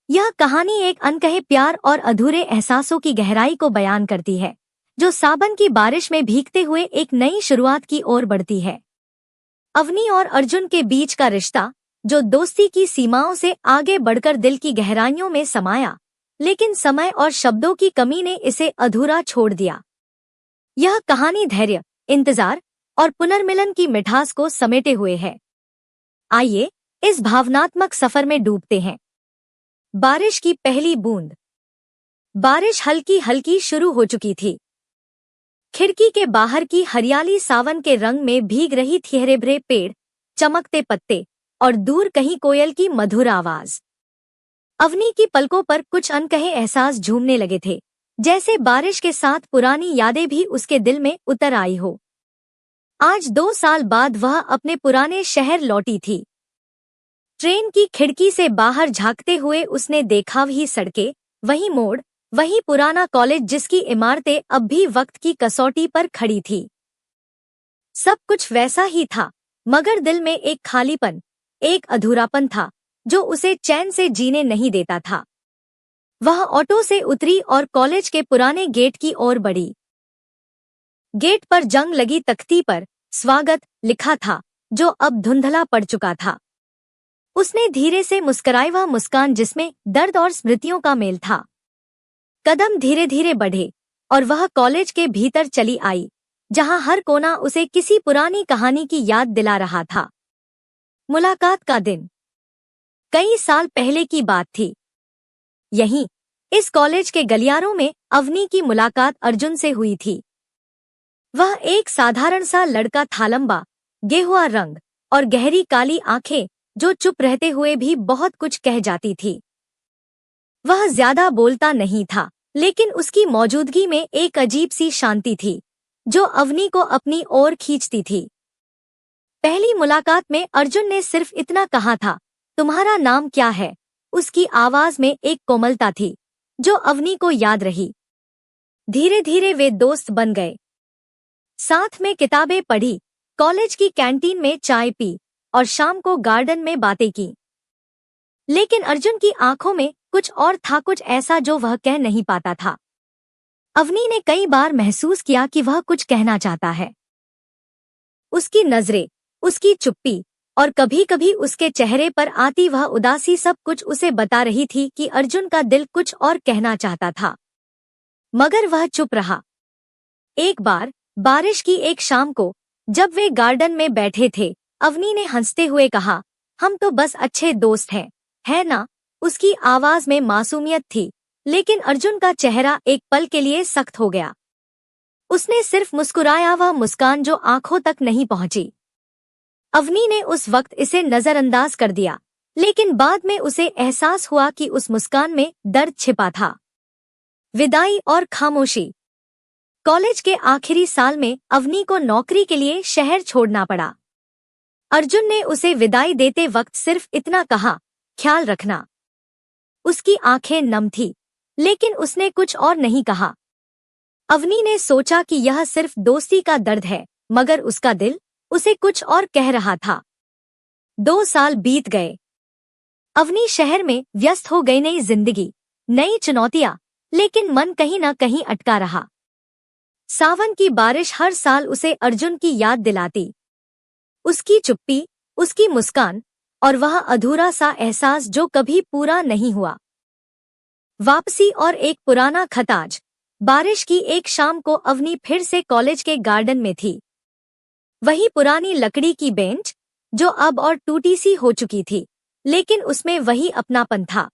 यह कहानी एक अनकहे प्यार और अधूरे एहसासों की गहराई को बयान करती है, जो सावन की बारिश में भीगते हुए एक नई शुरुआत की ओर बढ़ती है। अवनी और अर्जुन के बीच का रिश्ता, जो दोस्ती की सीमाओं से आगे बढ़कर दिल की गहराइयों में समाया, लेकिन समय और शब्दों की कमी ने इसे अधूरा छोड़ दिया। यह कहानी धैर्य, इंतजार और पुनर्मिलन की मिठास को समेटे हुए है। आइए इस भावनात्मक सफर में डूबते हैं। बारिश की पहली बूंद। बारिश हल्की हल्की शुरू हो चुकी थी। खिड़की के बाहर की हरियाली सावन के रंग में भीग रही थी। हरे भरे पेड़, चमकते पत्ते और दूर कहीं कोयल की मधुर आवाज। अवनी की पलकों पर कुछ अनकहे एहसास झूमने लगे थे, जैसे बारिश के साथ पुरानी यादें भी उसके दिल में उतर आई हो। आज 2 साल बाद वह अपने पुराने शहर लौटी थी। ट्रेन की खिड़की से बाहर झांकते हुए उसने देखा वही सड़कें, वही मोड़, वही पुराना कॉलेज जिसकी इमारतें अब भी वक्त की कसौटी पर खड़ी थी। सब कुछ वैसा ही था, मगर दिल में एक खालीपन, एक अधूरापन था जो उसे चैन से जीने नहीं देता था। वह ऑटो से उतरी और कॉलेज के पुराने गेट की ओर बढ़ी। गेट पर जंग लगी तख्ती पर स्वागत लिखा था, जो अब धुंधला पड़ चुका था। उसने धीरे से मुस्कुराई, वह मुस्कान जिसमें दर्द और स्मृतियों का मेल था। कदम धीरे धीरे बढ़े और वह कॉलेज के भीतर चली आई, जहां हर कोना उसे किसी पुरानी कहानी की याद दिला रहा था। मुलाकात का दिन कई साल पहले की बात थी। यहीं इस कॉलेज के गलियारों में अवनी की मुलाकात अर्जुन से हुई थी। वह एक साधारण सा लड़का था, लंबा, गेहुआ रंग और गहरी काली आंखें जो चुप रहते हुए भी बहुत कुछ कह जाती थी। वह ज्यादा बोलता नहीं था, लेकिन उसकी मौजूदगी में एक अजीब सी शांति थी, जो अवनी को अपनी ओर खींचती थी। पहली मुलाकात में अर्जुन ने सिर्फ इतना कहा था, तुम्हारा नाम क्या है? उसकी आवाज में एक कोमलता थी, जो अवनी को याद रही। धीरे धीरे वे दोस्त बन गए। साथ में किताबें पढ़ी, कॉलेज की कैंटीन में चाय पी और शाम को गार्डन में बातें की। लेकिन अर्जुन की आंखों में कुछ और था, कुछ ऐसा जो वह कह नहीं पाता था। अवनी ने कई बार महसूस किया कि वह कुछ कहना चाहता है। उसकी नजरें, उसकी चुप्पी और कभी कभी उसके चेहरे पर आती वह उदासी, सब कुछ उसे बता रही थी कि अर्जुन का दिल कुछ और कहना चाहता था, मगर वह चुप रहा। एक बार बारिश की एक शाम को, जब वे गार्डन में बैठे थे, अवनी ने हंसते हुए कहा, हम तो बस अच्छे दोस्त हैं, है ना? उसकी आवाज में मासूमियत थी, लेकिन अर्जुन का चेहरा एक पल के लिए सख्त हो गया। उसने सिर्फ मुस्कुराया, वह मुस्कान जो आंखों तक नहीं पहुंची। अवनी ने उस वक्त इसे नजरअंदाज कर दिया, लेकिन बाद में उसे एहसास हुआ कि उस मुस्कान में दर्द छिपा था। विदाई और खामोशी। कॉलेज के आखिरी साल में अवनी को नौकरी के लिए शहर छोड़ना पड़ा। अर्जुन ने उसे विदाई देते वक्त सिर्फ इतना कहा, ख्याल रखना। उसकी आंखें नम थी, लेकिन उसने कुछ और नहीं कहा। अवनी ने सोचा कि यह सिर्फ दोस्ती का दर्द है, मगर उसका दिल उसे कुछ और कह रहा था। 2 साल बीत गए। अवनी शहर में व्यस्त हो गई, नई जिंदगी, नई चुनौतियां, लेकिन मन कहीं न कहीं अटका रहा। सावन की बारिश हर साल उसे अर्जुन की याद दिलाती। उसकी चुप्पी, उसकी मुस्कान और वह अधूरा सा एहसास जो कभी पूरा नहीं हुआ। वापसी और एक पुराना खत। आज बारिश की एक शाम को अवनी फिर से कॉलेज के गार्डन में थी। वही पुरानी लकड़ी की बेंच, जो अब और टूटी सी हो चुकी थी, लेकिन उसमें वही अपनापन था।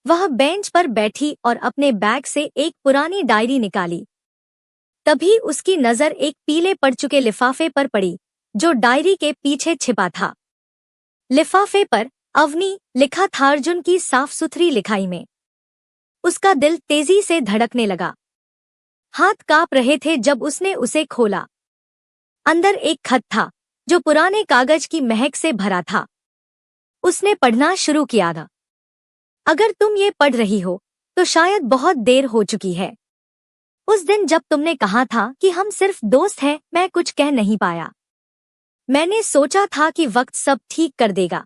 वह बेंच पर बैठी और अपने बैग से एक पुरानी डायरी निकाली। तभी उसकी नजर एक पीले पड़ चुके लिफाफे पर पड़ी, जो डायरी के पीछे छिपा था। लिफाफे पर अवनी लिखा था, अर्जुन की साफ सुथरी लिखाई में। उसका दिल तेजी से धड़कने लगा। हाथ कांप रहे थे जब उसने उसे खोला। अंदर एक खत था, जो पुराने कागज की महक से भरा था। उसने पढ़ना शुरू किया था। अगर तुम ये पढ़ रही हो, तो शायद बहुत देर हो चुकी है। उस दिन जब तुमने कहा था कि हम सिर्फ दोस्त हैं, मैं कुछ कह नहीं पाया। मैंने सोचा था कि वक्त सब ठीक कर देगा,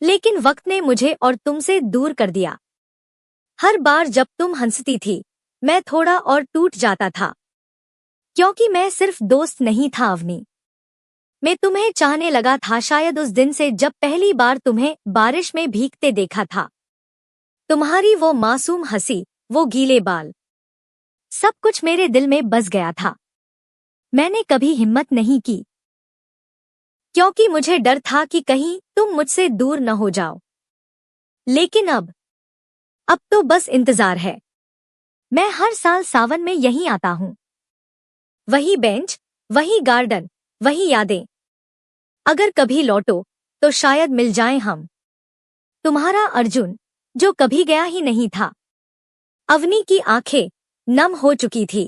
लेकिन वक्त ने मुझे और तुमसे दूर कर दिया। हर बार जब तुम हंसती थी मैं थोड़ा और टूट जाता था, क्योंकि मैं सिर्फ दोस्त नहीं था अवनी, मैं तुम्हें चाहने लगा था। शायद उस दिन से जब पहली बार तुम्हें बारिश में भीगते देखा था, तुम्हारी वो मासूम हंसी, वो गीले बाल, सब कुछ मेरे दिल में बस गया था। मैंने कभी हिम्मत नहीं की, क्योंकि मुझे डर था कि कहीं तुम मुझसे दूर न हो जाओ। लेकिन अब तो बस इंतजार है। मैं हर साल सावन में यहीं आता हूँ, वही बेंच, वही गार्डन, वही यादें। अगर कभी लौटो तो शायद मिल जाएं हम। तुम्हारा अर्जुन, जो कभी गया ही नहीं था। अवनी की आंखें नम हो चुकी थी।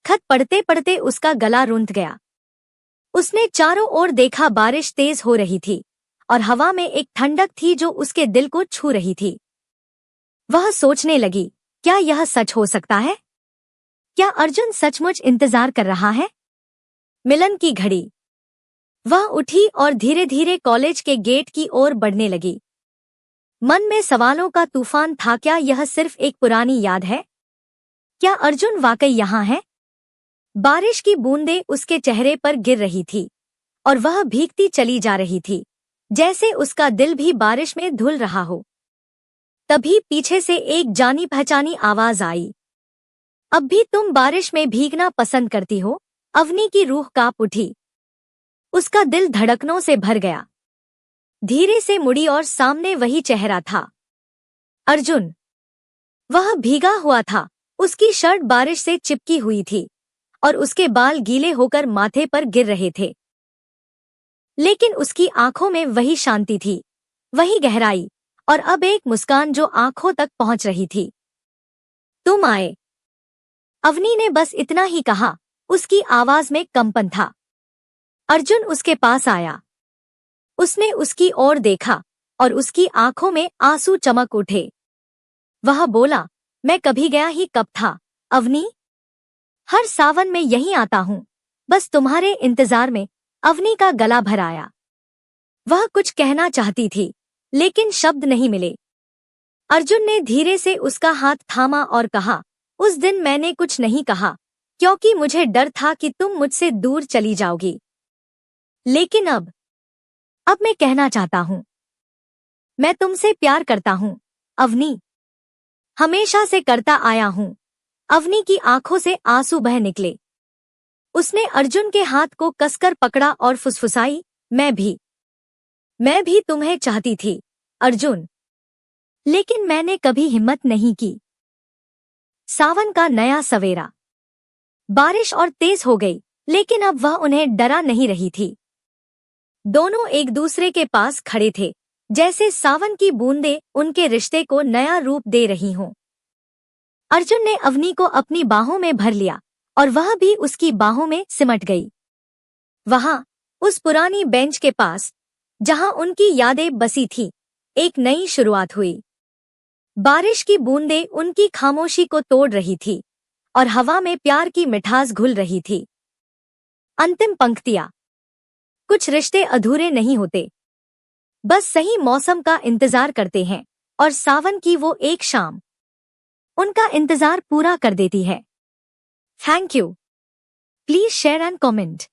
खत पढ़ते पढ़ते उसका गला रुंध गया। उसने चारों ओर देखा, बारिश तेज हो रही थी और हवा में एक ठंडक थी जो उसके दिल को छू रही थी। वह सोचने लगी, क्या यह सच हो सकता है? क्या अर्जुन सचमुच इंतजार कर रहा है? मिलन की घड़ी। वह उठी और धीरे धीरे कॉलेज के गेट की ओर बढ़ने लगी। मन में सवालों का तूफान था। क्या यह सिर्फ एक पुरानी याद है? क्या अर्जुन वाकई यहाँ है? बारिश की बूंदें उसके चेहरे पर गिर रही थी और वह भीगती चली जा रही थी, जैसे उसका दिल भी बारिश में धुल रहा हो। तभी पीछे से एक जानी पहचानी आवाज आई, अब भी तुम बारिश में भीगना पसंद करती हो? अवनी की रूह कांप उठी। उसका दिल धड़कनों से भर गया। धीरे से मुड़ी और सामने वही चेहरा था, अर्जुन। वह भीगा हुआ था, उसकी शर्ट बारिश से चिपकी हुई थी और उसके बाल गीले होकर माथे पर गिर रहे थे। लेकिन उसकी आंखों में वही शांति थी, वही गहराई, और अब एक मुस्कान जो आंखों तक पहुंच रही थी। तुम आए। अवनी ने बस इतना ही कहा, उसकी आवाज में कंपन था। अर्जुन उसके पास आया। उसने उसकी ओर देखा और उसकी आंखों में आंसू चमक उठे। वह बोला, मैं कभी गया ही कब था अवनी। हर सावन में यहीं आता हूँ, बस तुम्हारे इंतजार में। अवनी का गला भर आया। वह कुछ कहना चाहती थी, लेकिन शब्द नहीं मिले। अर्जुन ने धीरे से उसका हाथ थामा और कहा, उस दिन मैंने कुछ नहीं कहा, क्योंकि मुझे डर था कि तुम मुझसे दूर चली जाओगी। लेकिन अब मैं कहना चाहता हूँ, मैं तुमसे प्यार करता हूँ अवनी, हमेशा से करता आया हूँ। अवनी की आंखों से आंसू बह निकले। उसने अर्जुन के हाथ को कसकर पकड़ा और फुसफुसाई, मैं भी तुम्हें चाहती थी अर्जुन, लेकिन मैंने कभी हिम्मत नहीं की। सावन का नया सवेरा। बारिश और तेज हो गई, लेकिन अब वह उन्हें डरा नहीं रही थी। दोनों एक दूसरे के पास खड़े थे, जैसे सावन की बूंदें उनके रिश्ते को नया रूप दे रही हों। अर्जुन ने अवनी को अपनी बाहों में भर लिया और वह भी उसकी बाहों में सिमट गई। वहां, उस पुरानी बेंच के पास, जहां उनकी यादें बसी थीं, एक नई शुरुआत हुई। बारिश की बूंदें उनकी खामोशी को तोड़ रही थी और हवा में प्यार की मिठास घुल रही थी। अंतिम पंक्तियां। कुछ रिश्ते अधूरे नहीं होते, बस सही मौसम का इंतजार करते हैं, और सावन की वो एक शाम उनका इंतजार पूरा कर देती है। Thank you. Please share and comment.